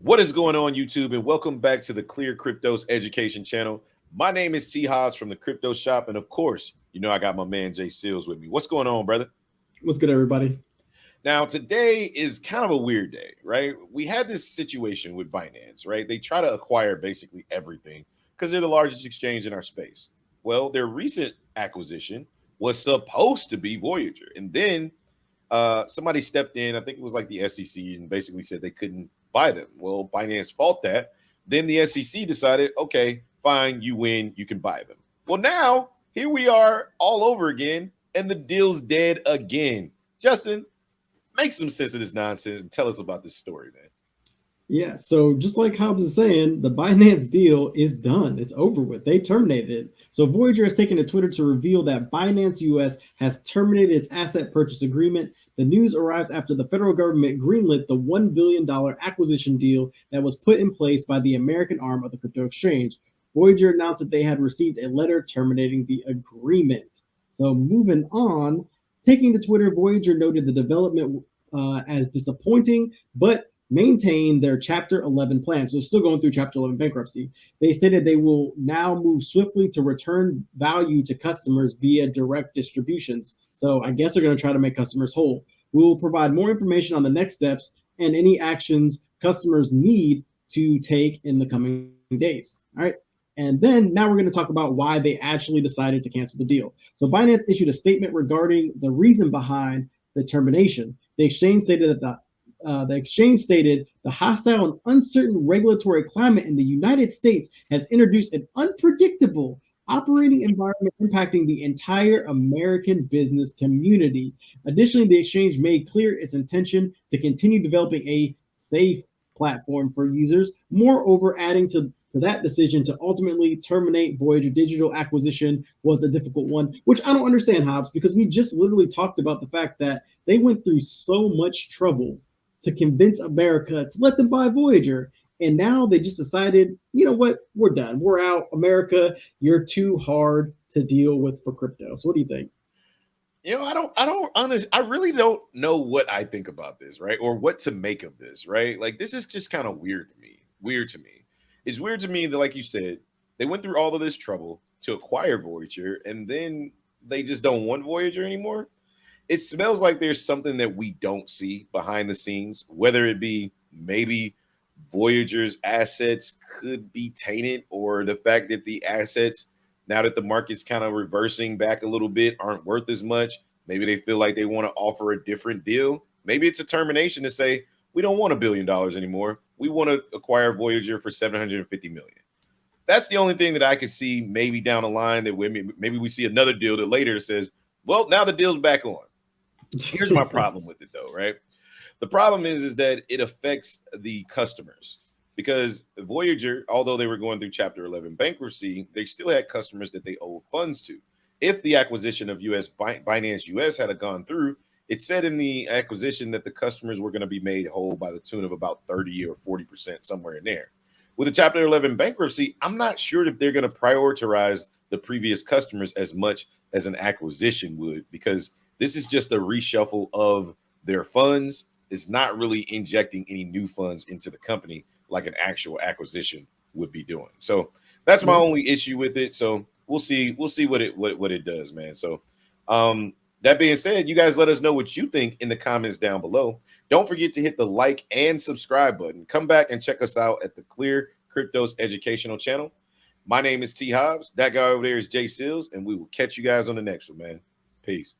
What is going on, YouTube? And welcome back to the ClearCryptos education channel. My name is T. Hobbs from the Crypto Shop. And of course, I got my man Jay Seals with me. What's going on, brother? What's good, everybody? Now, today is kind of a weird day, right? We had this situation with Binance, right? They try to acquire basically everything because they're the largest exchange in our space. Well, their recent acquisition was supposed to be Voyager. And then somebody stepped in, I think it was like the SEC, and basically said they couldn't buy them. Well, Binance fought that. Then the SEC decided, okay, fine, you win, you can buy them. Well, now here we are all over again, and the deal's dead again. Justin, make some sense of this nonsense and tell us about this story, man. Yeah, so just like Hobbs is saying, the Binance deal is done. It's over with. They terminated it. So Voyager has taken to Twitter to reveal that Binance US has terminated its asset purchase agreement. The news arrives after the federal government greenlit the $1 billion acquisition deal that was put in place by the American arm of the crypto exchange. Voyager announced that they had received a letter terminating the agreement. So moving on, taking to Twitter, Voyager noted the development as disappointing, but maintain their Chapter 11 plan. So still going through Chapter 11 bankruptcy. They stated they will now move swiftly to return value to customers via direct distributions. So I guess they're going to try to make customers whole. We will provide more information on the next steps and any actions customers need to take in the coming days. All right. And then now we're going to talk about why they actually decided to cancel the deal. So Binance issued a statement regarding the reason behind the termination. The exchange stated that the hostile and uncertain regulatory climate in the United States has introduced an unpredictable operating environment impacting the entire American business community. Additionally, the exchange made clear its intention to continue developing a safe platform for users. Moreover, adding to that decision to ultimately terminate Voyager digital acquisition was a difficult one, which I don't understand, Hobbs, because we just literally talked about the fact that they went through so much trouble to convince America to let them buy Voyager. And now they just decided, you know what, we're done. We're out. America, you're too hard to deal with for crypto. So what do you think? I really don't know what I think about this, right? Or what to make of this, right? Like, this is just kind of weird to me. It's weird to me that, like you said, they went through all of this trouble to acquire Voyager, and then they just don't want Voyager anymore. It smells like there's something that we don't see behind the scenes, whether it be maybe Voyager's assets could be tainted, or the fact that the assets, now that the market's kind of reversing back a little bit, aren't worth as much. Maybe they feel like they want to offer a different deal. Maybe it's a termination to say, we don't want $1 billion anymore. We want to acquire Voyager for 750 million. That's the only thing that I could see maybe down the line, that maybe we see another deal that later says, well, now the deal's back on. Here's my problem with it, though, right? The problem is that it affects the customers, because Voyager, although they were going through Chapter 11 bankruptcy, they still had customers that they owed funds to. If the acquisition of Binance US had gone through, it said in the acquisition that the customers were going to be made whole by the tune of about 30 or 40%, somewhere in there. With the Chapter 11 bankruptcy, I'm not sure if they're going to prioritize the previous customers as much as an acquisition would, because this is just a reshuffle of their funds. It's not really injecting any new funds into the company like an actual acquisition would be doing. So that's my only issue with it. So we'll see what it does, man. So that being said, you guys let us know what you think in the comments down below. Don't forget to hit the like and subscribe button. Come back and check us out at the Clear Cryptos educational channel. My name is T. Hobbs. That guy over there is Jay Seals, and we will catch you guys on the next one, man. Peace.